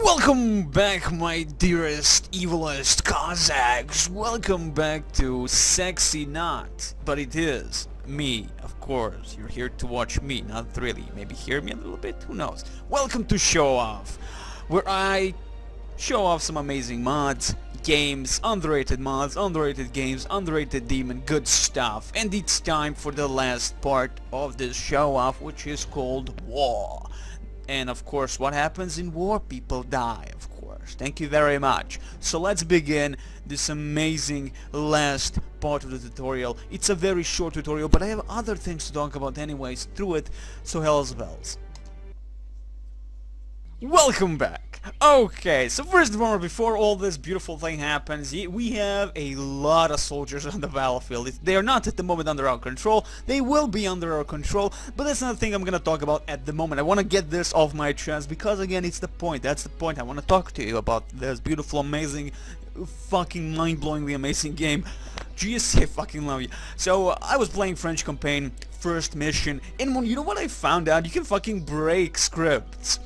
Welcome back, my dearest, evilest Cossacks. Welcome back to Sexy Not, but it is me, of course. You're here to watch me, not really. Maybe hear me a little bit, who knows. Welcome to Show Off, where I show off some amazing mods, games, underrated mods, underrated games, underrated demon, good stuff. And it's time for the last part of this show off, which is called War. And of course, what happens in war? People die, of course. Thank you very much. So let's begin this amazing last part of the tutorial. It's a very short tutorial, but I have other things to talk about anyways through it, so hell's bells. Welcome back! Okay, so first of all, before all this beautiful thing happens, we have a lot of soldiers on the battlefield. They are not at the moment under our control. They will be under our control, but that's not the thing I'm gonna talk about at the moment. I want to get this off my chest because, again, it's the point. That's the point. I want to talk to you about this beautiful, amazing, fucking mind-blowingly amazing game. GSC, I fucking love you. So, I was playing French campaign, first mission, and you know what I found out? You can fucking break scripts.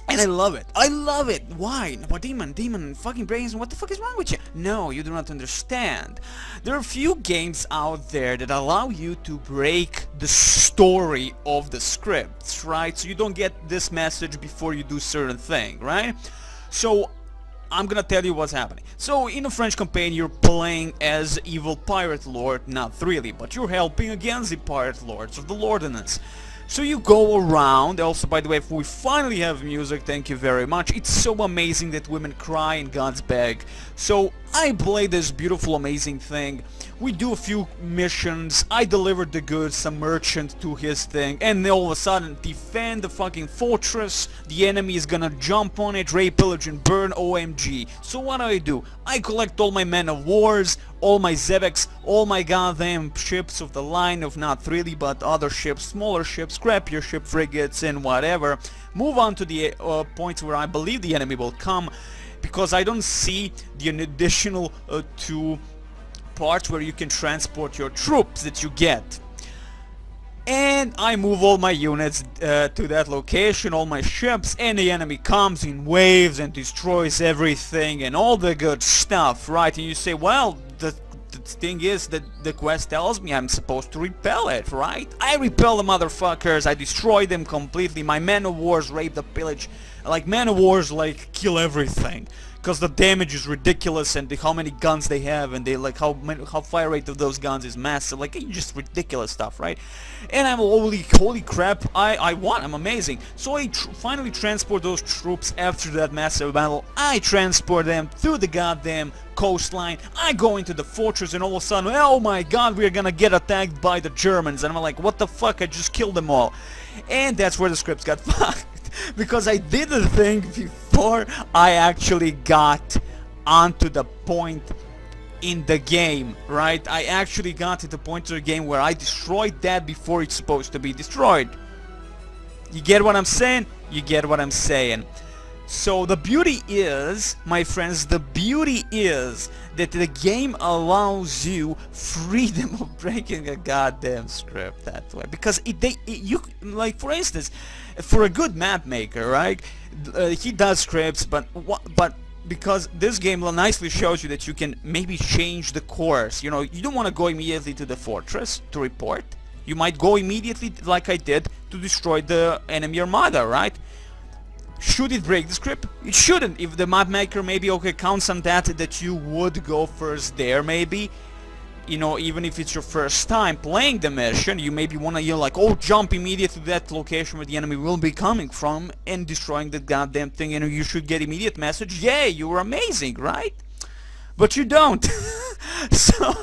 And I love it. I love it. Why? What demon, fucking brains, what the fuck is wrong with you? No, you do not understand. There are few games out there that allow you to break the story of the scripts, right? So you don't get this message before you do certain thing, right? So I'm gonna tell you what's happening. So in a French campaign, you're playing as evil pirate lord, not really, but you're helping against the pirate lords of the Lordinance. So you go around. Also, by the way, if we finally have music, thank you very much. It's so amazing that women cry in God's bag. So I play this beautiful, amazing thing. We do a few missions. I delivered the goods, some merchant to his thing, and then all of a sudden defend the fucking fortress. The enemy is gonna jump on it, rape, pillage, and burn. OMG. So what do? I collect all my men of wars, all my Zeveks, all my goddamn ships of the line of not really, but other ships, smaller ships, scrap your ship, frigates, and whatever. Move on to the points where I believe the enemy will come, because I don't see the additional two parts where you can transport your troops that you get. And I move all my units to that location, all my ships, and the enemy comes in waves and destroys everything and all the good stuff, right? And you say, well, the thing is that the quest tells me I'm supposed to repel it, right? I repel the motherfuckers, I destroy them completely, my men of wars rape the pillage, like men of wars like kill everything. Because the damage is ridiculous, and how many guns they have, and they like how fire rate of those guns is massive, like just ridiculous stuff, right? And I'm holy crap, I won, I'm amazing. So I finally transport those troops after that massive battle. I transport them through the goddamn coastline. I go into the fortress, and all of a sudden, oh my god, we're gonna get attacked by the Germans, and I'm like, what the fuck? I just killed them all. And that's where the scripts got fucked. Because I did the thing before I actually got onto the point in the game, right? I actually got to the point of the game where I destroyed that before it's supposed to be destroyed. You get what I'm saying? You get what I'm saying. So the beauty is, my friends, the beauty is that the game allows you freedom of breaking a goddamn script that way. Because you like, for instance, for a good map maker, right? He does scripts, but because this game nicely shows you that you can maybe change the course. You know, you don't want to go immediately to the fortress to report. You might go immediately, like I did, to destroy the enemy armada, right? Should it break the script? It shouldn't. If the map maker maybe counts on that you would go first there, maybe. You know, even if it's your first time playing the mission, you maybe want to, you know, like, oh, jump immediately to that location where the enemy will be coming from and destroying the goddamn thing, and you should get immediate message, yay, you were amazing, right? But you don't. So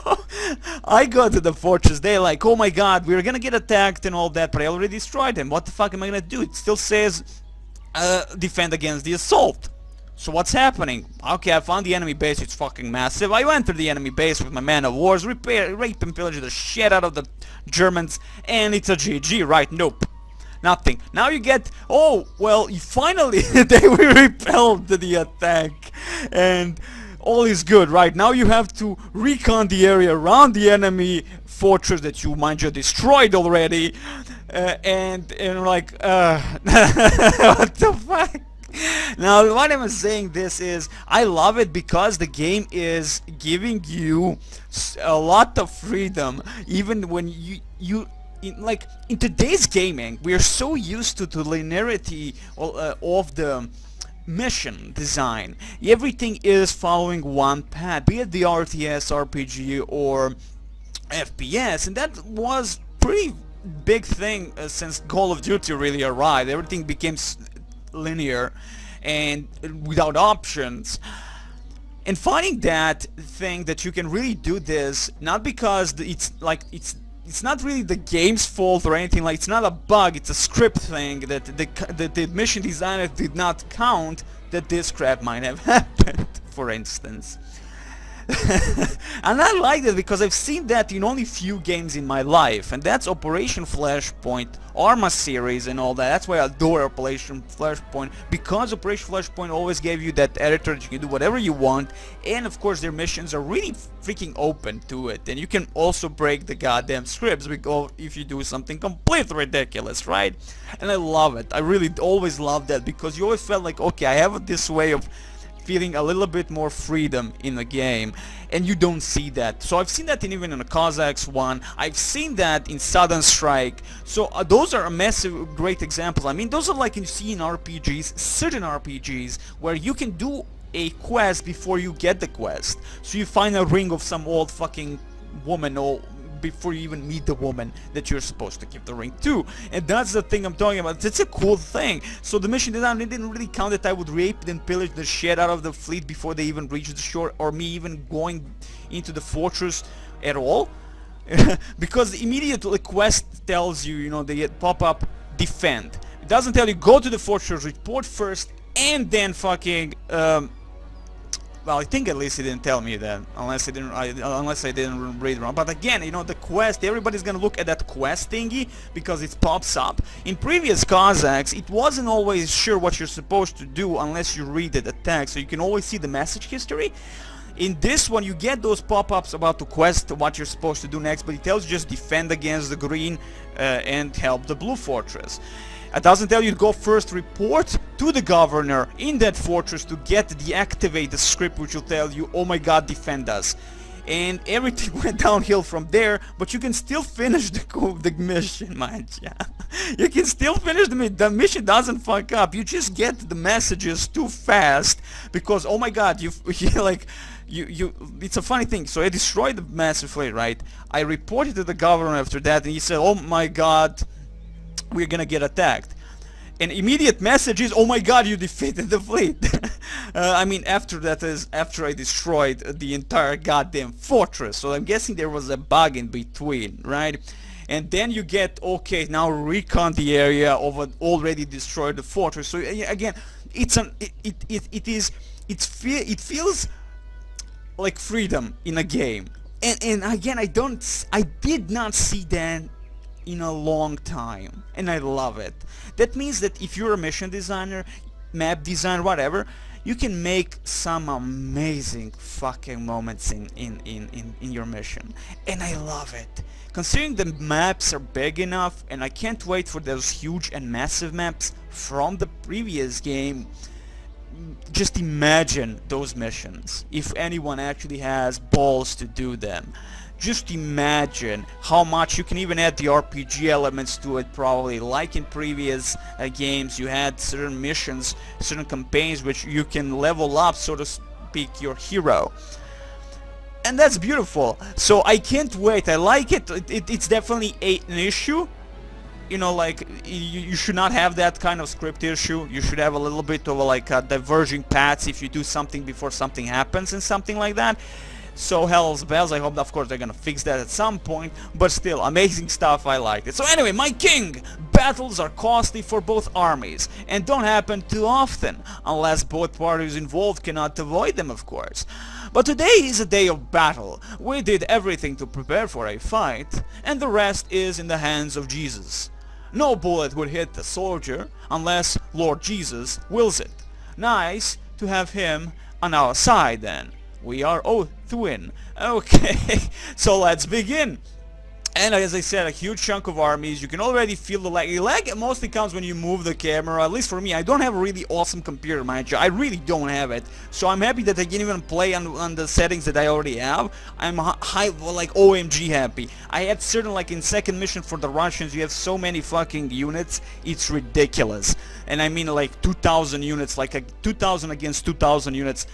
I go to the fortress, they're like, oh my god, we're gonna get attacked and all that, but I already destroyed them. What the fuck am I gonna do? It still says defend against the assault. So what's happening? Okay, I found the enemy base, it's fucking massive. I entered the enemy base with my man of wars, rape and pillage the shit out of the Germans, and it's a GG, right? Nope. Nothing. Now you get, oh, well, finally they were repelled to the attack, and all is good, right? Now you have to recon the area around the enemy fortress that you, mind you, destroyed already, and like, what the fuck? Now, why am I saying this is I love it because the game is giving you a lot of freedom, even when like in today's gaming, we are so used to the linearity of the mission design. Everything is following one path, be it the RTS, RPG, or FPS, and that was pretty big thing since Call of Duty really arrived. Everything became linear and without options. And finding that thing that you can really do this, not because it's not really the game's fault or anything, like it's not a bug, it's a script thing that the mission designer did not count that this crap might have happened, for instance. And I like that because I've seen that in only few games in my life, and that's Operation Flashpoint, Arma series and all that. That's why I adore Operation Flashpoint, because Operation Flashpoint always gave you that editor that you can do whatever you want, and of course their missions are really freaking open to it, and you can also break the goddamn scripts because if you do something completely ridiculous, right? And I love it. I really always love that because you always felt like, okay, I have this way of feeling a little bit more freedom in the game, and you don't see that. So I've seen that even in the Cossacks one, I've seen that in Sudden Strike. So those are a massive great examples. I mean, those are like you see in RPGs, certain RPGs, where you can do a quest before you get the quest. So you find a ring of some old fucking woman or before you even meet the woman that you're supposed to give the ring to, and that's the thing I'm talking about. It's a cool thing. So the mission design didn't really count that I would rape and pillage the shit out of the fleet before they even reach the shore, or me even going into the fortress at all. Because immediately the quest tells you, you know, they pop up defend. It doesn't tell you go to the fortress, report first, and then fucking well, I think at least he didn't tell me that, unless I didn't read wrong. But again, you know, the quest, everybody's gonna look at that quest thingy because it pops up. In previous Cossacks, it wasn't always sure what you're supposed to do unless you read the text, so you can always see the message history. In this one, you get those pop-ups about the quest, what you're supposed to do next, but it tells you just defend against the green and help the blue fortress. It doesn't tell you to go first report to the governor in that fortress to deactivate the script which will tell you, oh my god, defend us. And everything went downhill from there, but you can still finish the mission, mind ya. You can still finish the mission doesn't fuck up. You just get the messages too fast because, oh my god, it's a funny thing. So I destroyed the massive fleet, right? I reported to the governor after that, and he said, oh my god, we're gonna get attacked. An immediate message is, oh my god, you defeated the fleet. I mean, after that is after I destroyed the entire goddamn fortress, so I'm guessing there was a bug in between, right? And then you get, okay, now recon the area of an already destroyed the fortress. So again, it feels like freedom in a game, and again, I did not see that in a long time, and I love it. That means that if you're a mission designer, map designer, whatever, you can make some amazing fucking moments in your mission, and I love it. Considering the maps are big enough, and I can't wait for those huge and massive maps from the previous game. Just imagine those missions, if anyone actually has balls to do them. Just imagine how much you can even add the RPG elements to it, probably like in previous games. You had certain missions, certain campaigns which you can level up, so to speak, your hero, and that's beautiful. So I can't wait. I like it. It's definitely an issue. You know, like, you should not have that kind of script issue. You should have a little bit of diverging paths if you do something before something happens and something like that. So hell's bells, I hope of course they're gonna fix that at some point, but still, amazing stuff, I liked it. So anyway, my king, battles are costly for both armies, and don't happen too often, unless both parties involved cannot avoid them, of course. But today is a day of battle. We did everything to prepare for a fight, and the rest is in the hands of Jesus. No bullet would hit the soldier, unless Lord Jesus wills it. Nice to have him on our side then. We are oath to win. Okay, so let's begin. And as I said, a huge chunk of armies. You can already feel the lag. The lag mostly comes when you move the camera. At least for me, I don't have a really awesome computer manager. I really don't have it. So I'm happy that I can even play on the settings that I already have. I'm like OMG happy. I had certain, like in second mission for the Russians, you have so many fucking units. It's ridiculous. And I mean like 2,000 units, like 2,000 against 2,000 units,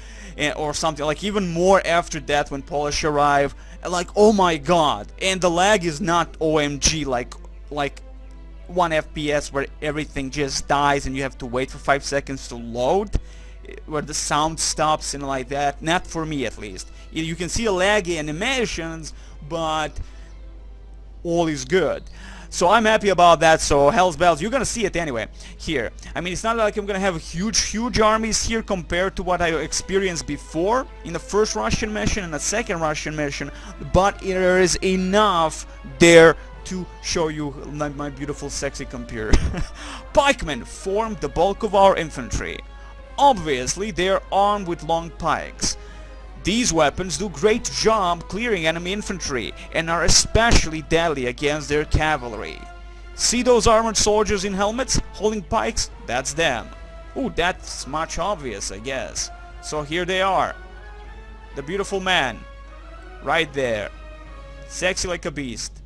or something. Like even more after that when Polish arrive. Like, oh my god. And the lag is not OMG like 1 FPS where everything just dies and you have to wait for 5 seconds to load, where the sound stops and like that. Not for me at least. You can see laggy animations, but all is good. So I'm happy about that. So Hell's Bells, you're gonna see it anyway here. I mean, it's not like I'm gonna have huge armies here compared to what I experienced before in the first Russian mission and the second Russian mission, but there is enough there to show you my beautiful sexy computer. Pikemen form the bulk of our infantry. Obviously they are armed with long pikes. These weapons do great job clearing enemy infantry and are especially deadly against their cavalry. See those armored soldiers in helmets holding pikes? That's them. Ooh, that's much obvious, I guess. So here they are. The beautiful man. Right there. Sexy like a beast.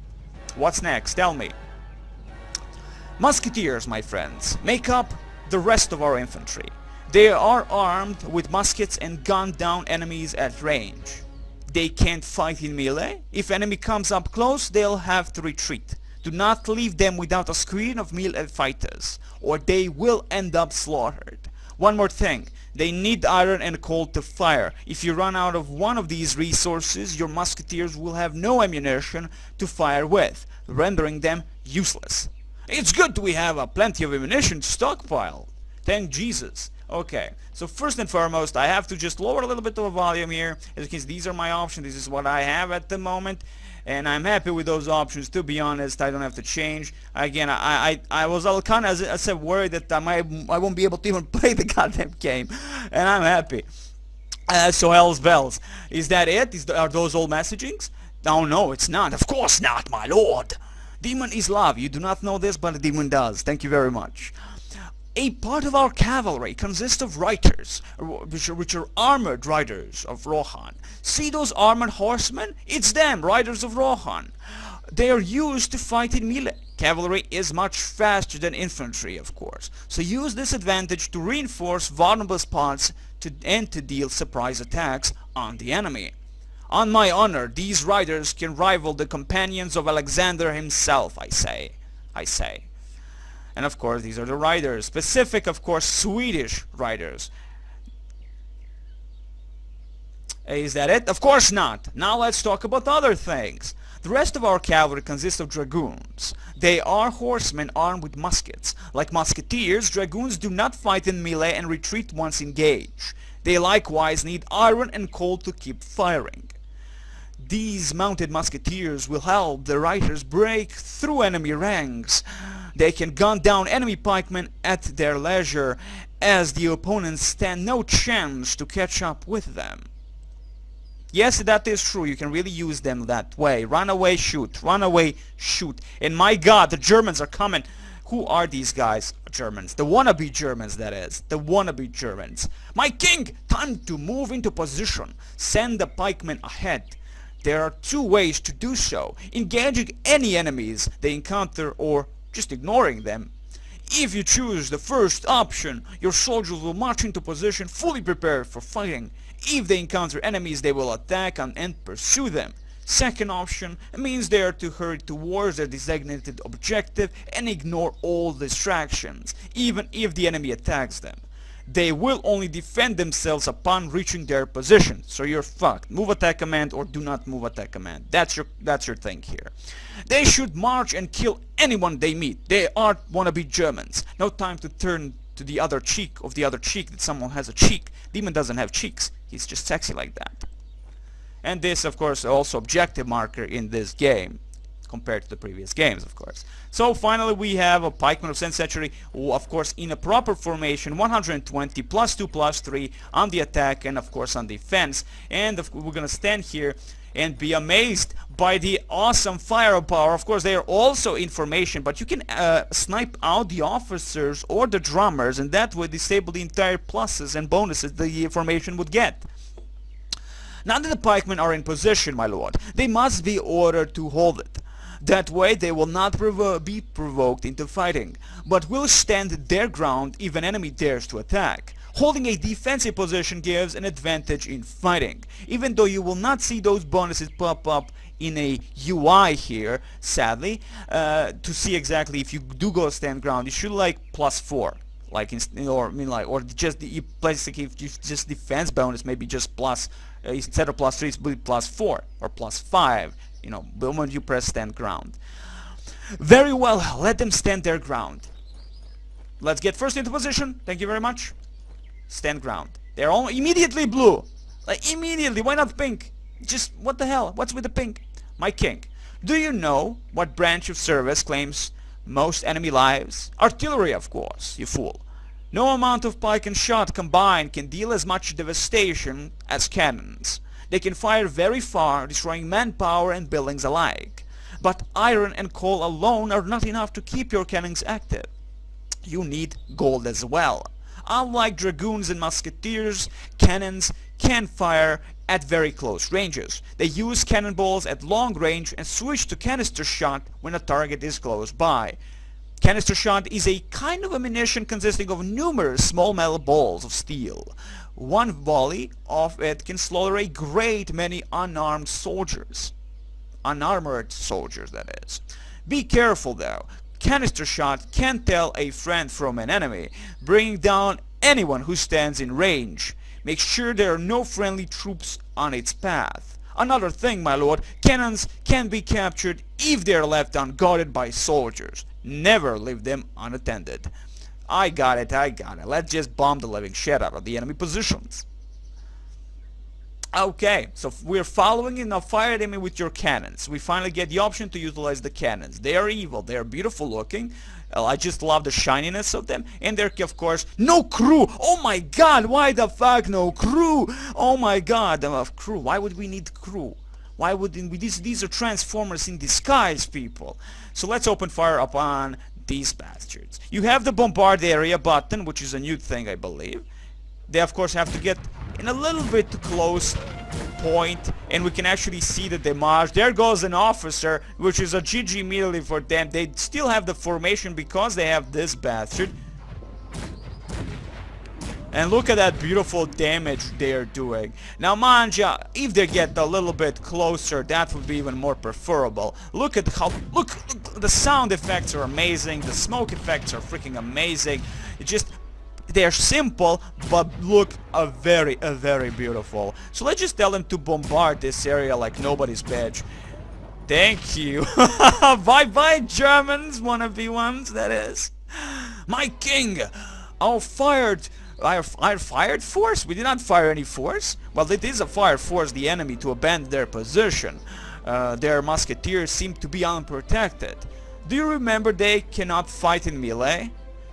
What's next? Tell me. Musketeers, my friends, make up the rest of our infantry. They are armed with muskets and gun down enemies at range. They can't fight in melee. If enemy comes up close, they'll have to retreat. Do not leave them without a screen of melee fighters, or they will end up slaughtered. One more thing, they need iron and coal to fire. If you run out of one of these resources, your musketeers will have no ammunition to fire with, rendering them useless. It's good we have plenty of ammunition to stockpile. Thank Jesus. Okay, so first and foremost, I have to just lower a little bit of the volume here. As you can see, these are my options. This is what I have at the moment, and I'm happy with those options. To be honest, I don't have to change. Again, I was kind of, as I said, worried that I won't be able to even play the goddamn game, and I'm happy. So Hell's Bells, is that it? Are those all messagings? Oh no, it's not. Of course not, my lord. Demon is love. You do not know this, but the demon does. Thank you very much. A part of our cavalry consists of riders, which are armored riders of Rohan. See those armored horsemen? It's them, riders of Rohan. They are used to fight in melee. Cavalry is much faster than infantry, of course. So use this advantage to reinforce vulnerable spots and to deal surprise attacks on the enemy. On my honor, these riders can rival the companions of Alexander himself, I say. And of course, these are the riders. Specific, of course, Swedish riders. Is that it? Of course not. Now let's talk about other things. The rest of our cavalry consists of dragoons. They are horsemen armed with muskets. Like musketeers, dragoons do not fight in melee and retreat once engaged. They likewise need iron and coal to keep firing. These mounted musketeers will help the riders break through enemy ranks. They can gun down enemy pikemen at their leisure, as the opponents stand no chance to catch up with them. Yes, that is true. You can really use them that way. Run away, shoot. Run away, shoot. And my god, the Germans are coming. Who are these guys? Germans. The wannabe Germans, that is. The wannabe Germans. My king! Time to move into position. Send the pikemen ahead. There are two ways to do so. Engaging any enemies they encounter or just ignoring them. If you choose the first option, your soldiers will march into position fully prepared for fighting. If they encounter enemies, they will attack and pursue them. Second option means they are to hurry towards their designated objective and ignore all distractions, even if the enemy attacks them. They will only defend themselves upon reaching their position, so you're fucked. Move attack command or do not move attack command. That's your thing here. They should march and kill anyone they meet. They are wannabe Germans. No time to turn to the other cheek that someone has a cheek. Demon doesn't have cheeks. He's just sexy like that. And this, of course, also objective marker in this game. compared to the previous games, of course. So finally we have a pikeman of 10th century, of course in a proper formation, 120 +2 +3 on the attack and of course on defense, and we're gonna stand here and be amazed by the awesome firepower. Of course, they are also in formation, but you can snipe out the officers or the drummers, and that would disable the entire pluses and bonuses the formation would get. Now that the pikemen are in position, my lord, they must be ordered to hold it. That way they will not be provoked into fighting, but will stand their ground if an enemy dares to attack. Holding a defensive position gives an advantage in fighting, even though you will not see those bonuses pop up in a UI here, sadly. To see exactly if you do go stand ground, you should like +4. Like or just basically if you just defense bonus, maybe just plus instead of +3 it's +4 or +5, you know, the moment you press stand ground. Very well, let them stand their ground. Let's get first into position. Thank you very much. Stand ground. They're all immediately blue. Like immediately, why not pink? Just what the hell? What's with the pink? My king, do you know what branch of service claims most enemy lives? Artillery, of course, you fool. No amount of pike and shot combined can deal as much devastation as cannons. They can fire very far, destroying manpower and buildings alike. But iron and coal alone are not enough to keep your cannons active. You need gold as well. Unlike dragoons and musketeers, cannons can fire at very close ranges. They use cannonballs at long range and switch to canister shot when a target is close by. Canister shot is a kind of ammunition consisting of numerous small metal balls of steel. One volley of it can slaughter a great many unarmed soldiers. Unarmored soldiers, that is. Be careful though. Canister shot can tell a friend from an enemy, bringing down anyone who stands in range. Make sure there are no friendly troops on its path. Another thing, my lord, cannons can be captured if they are left unguarded by soldiers. Never leave them unattended. I got it. Let's just bomb the living shit out of the enemy positions. Okay, so we're following and now fire them with your cannons. We finally get the option to utilize the cannons. They are evil, they are beautiful looking. I just love the shininess of them. And they're, of course, no crew! Oh my god, why the fuck no crew? Oh my god, crew, why would we need crew? Why would we, these are transformers in disguise, people. So let's open fire upon these bastards. You have the bombard area button, which is a new thing, I believe. They of course have to get in a little bit close point, and we can actually see the damage. There goes an officer, which is a GG immediately for them. They still have the formation because they have this bastard. And look at that beautiful damage they are doing. Now manja, if they get a little bit closer, that would be even more preferable. Look at how, look, the sound effects are amazing, the smoke effects are freaking amazing. It just, they're simple, but look very beautiful. So let's just tell them to bombard this area like nobody's bitch. Thank you. Bye bye Germans, wannabe ones, that is. My king, our fired force? We did not fire any force. Well, it is a fire force the enemy to abandon their position. Their musketeers seem to be unprotected. Do you remember they cannot fight in melee?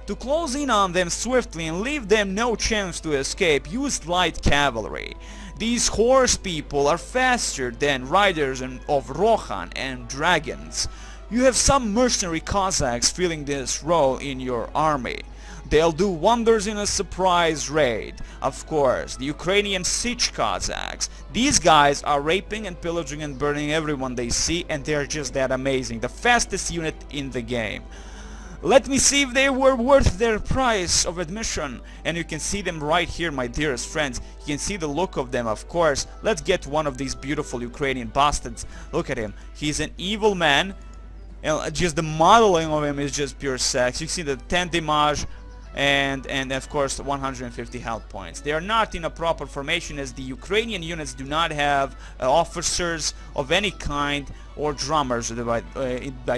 To close in on them swiftly and leave them no chance to escape, use light cavalry. These horse people are faster than riders of Rohan and dragons. You have some mercenary Cossacks filling this role in your army. They'll do wonders in a surprise raid. Of course, the Ukrainian Sich Cossacks. These guys are raping and pillaging and burning everyone they see, and they're just that amazing. The fastest unit in the game. Let me see if they were worth their price of admission. And you can see them right here, my dearest friends. You can see the look of them, of course. Let's get one of these beautiful Ukrainian bastards. Look at him. He's an evil man. And just the modeling of him is just pure sex. You see the 10 damage and of course 150 health points. They are not in a proper formation, as the Ukrainian units do not have officers of any kind or drummers by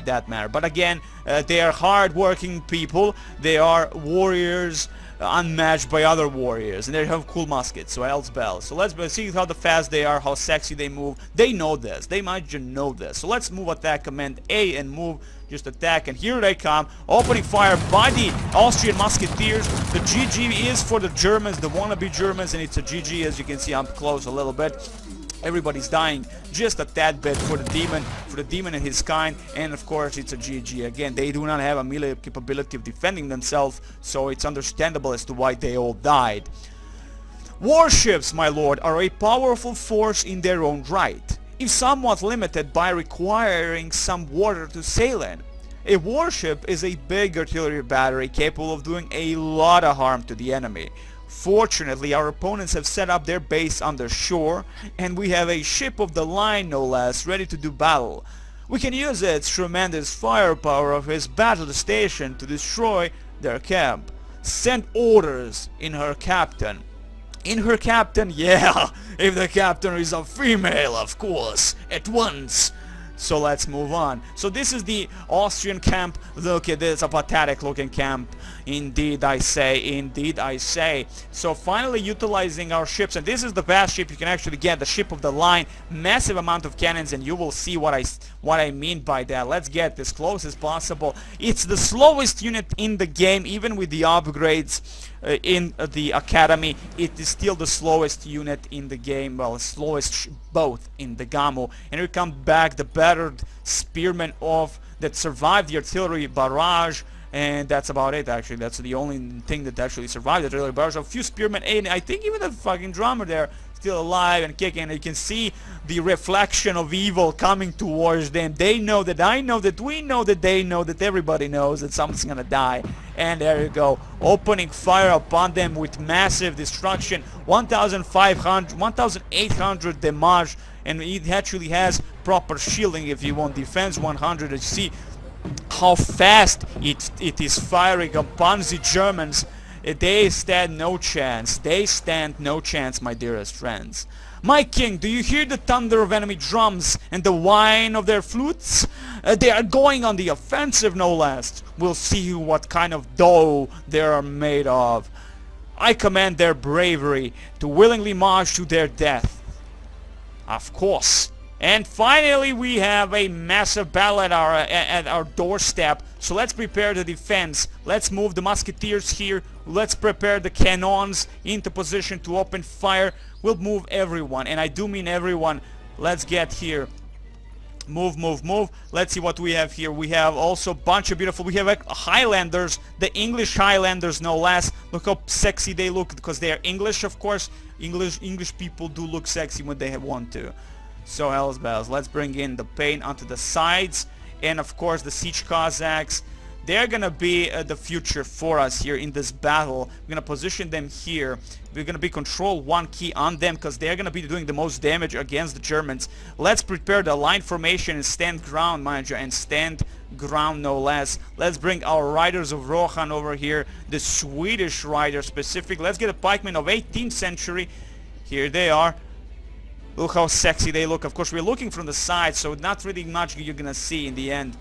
that matter. But again, they are hard-working people. They are warriors. unmatched by other warriors, and they have cool muskets, so else bells. So let's see how fast they are, how sexy they move. They know this. They might just know this. So let's move attack command A and move, just attack, and here they come, opening fire by the Austrian musketeers. The GG is for the Germans, the wannabe Germans, and it's a GG, as you can see. I'm close a little bit. Everybody's dying just a tad bit for the demon and his kind, and of course it's a GG. Again, they do not have a melee capability of defending themselves, so it's understandable as to why they all died. Warships, my lord, are a powerful force in their own right, if somewhat limited by requiring some water to sail in. A warship is a big artillery battery capable of doing a lot of harm to the enemy. Fortunately, our opponents have set up their base on the shore, and we have a ship of the line, no less, ready to do battle. We can use its tremendous firepower of his battle station to destroy their camp. Send orders in her captain. In her captain? Yeah, if the captain is a female, of course, at once. So let's move on. So this is the Austrian camp. Look at this, a pathetic looking camp. Indeed I say, indeed I say. So finally utilizing our ships, and this is the best ship you can actually get, the ship of the line. Massive amount of cannons, and you will see what I mean by that. Let's get as close as possible. It's the slowest unit in the game, even with the upgrades in the academy. It is still the slowest unit in the game. Well, slowest both in the Gamu. And here come back the battered spearmen that survived the artillery barrage. And that's about it, actually. That's the only thing that actually survived the artillery barrage. A few spearmen, and I think even the fucking drummer there still alive and kicking. And you can see the reflection of evil coming towards them. They know that, I know that, we know that, they know that, everybody knows that someone's gonna die. And there you go, opening fire upon them with massive destruction. 1,500, 1,800 damage, and it actually has proper shielding if you want defense 100. You see how fast it is firing upon the Germans. They stand no chance. They stand no chance, my dearest friends. My king, do you hear the thunder of enemy drums and the whine of their flutes? They are going on the offensive, no less. We'll see what kind of dough they are made of. I command their bravery to willingly march to their death. Of course. And finally we have a massive battle at our doorstep. So let's prepare the defense. Let's move the musketeers here. Let's prepare the cannons into position to open fire. We'll move everyone, and I do mean everyone. Let's get here. Move, move, move. Let's see what we have here. We have also a bunch of beautiful, we have Highlanders, the English Highlanders no less. Look how sexy they look, because they are English, of course. English people do look sexy when they want to. So hell's bells. Let's bring in the paint onto the sides, and of course the siege Cossacks. They're gonna be the future for us here in this battle. We're gonna position them here. We're gonna be control 1 key on them, because they're gonna be doing the most damage against the Germans. Let's prepare the line formation and stand ground, mind you, and stand ground no less. Let's bring our riders of Rohan over here, the Swedish riders specific. Let's get a pikeman of 18th century. Here they are. Look how sexy they look. Of course, we're looking from the side, so not really much you're gonna see in the end.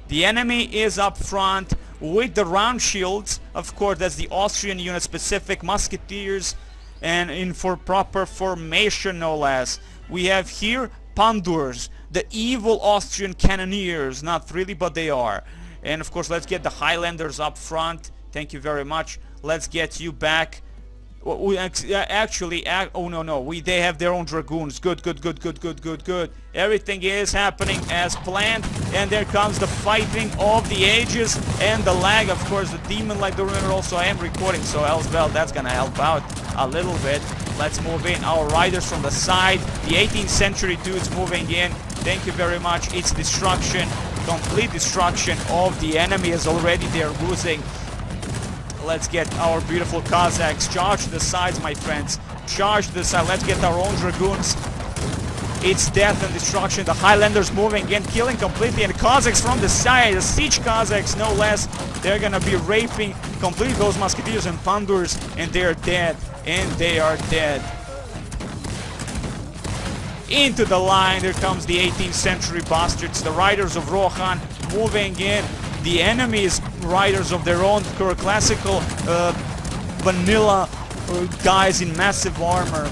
The enemy is up front with the round shields. Of course, that's the Austrian unit specific musketeers, and in for proper formation no less. We have here Pandurs, the evil Austrian cannoneers. Not really, but they are. And of course, let's get the Highlanders up front. Thank you very much. Let's get you back. We actually, oh no, they have their own dragoons. Good. Everything is happening as planned, and there comes the fighting of the ages and the lag. Of course, the demon, like the rumor, also I am recording, so Elsbel, that's gonna help out a little bit. Let's move in our riders from the side. The 18th century dudes moving in. Thank you very much. It's destruction, complete destruction of the enemy is already they're losing. Let's get our beautiful Cossacks. Charge the sides, my friends. Charge the side. Let's get our own dragoons. It's death and destruction. The Highlanders moving in, killing completely. And the Cossacks from the side, the siege Cossacks, no less. They're gonna be raping completely those musketeers and Pandurs, and they're dead. And they are dead. Into the line, there comes the 18th century bastards, the riders of Rohan moving in. The enemy is riders of their own, classical vanilla guys in massive armor.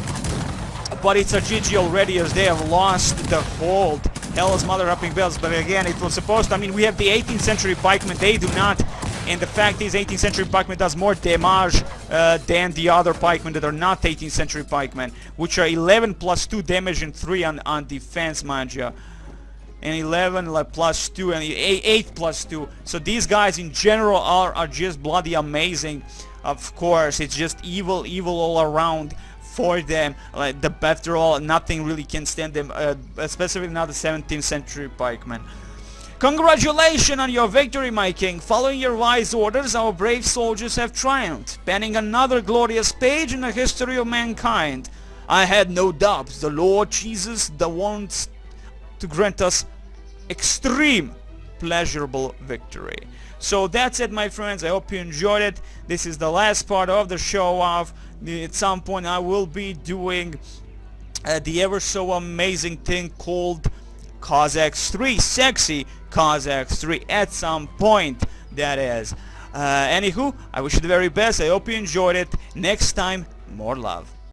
But it's a GG already, as they have lost the hold. Hell's Mother upping bells, but again, it was supposed to, I mean, we have the 18th century pikemen, they do not. And the fact is, 18th century pikemen does more damage than the other pikemen that are not 18th century pikemen, which are 11 plus 2 damage and 3 on defense, mind you. And 11 like, plus 2 and 8 plus 2. So these guys in general are just bloody amazing. Of course, it's just evil all around for them. Like the after all, nothing really can stand them, especially not the 17th century pikemen. Congratulations on your victory, my king. Following your wise orders, our brave soldiers have triumphed, penning another glorious page in the history of mankind. I had no doubts the Lord Jesus wants to grant us extreme pleasurable victory. So that's it, my friends. I hope you enjoyed it. This is the last part of the show off. At some point I will be doing the ever so amazing thing called Cossacks 3, sexy Cossacks 3 at some point, that is. Anywho, I wish you the very best. I hope you enjoyed it. Next time, more love.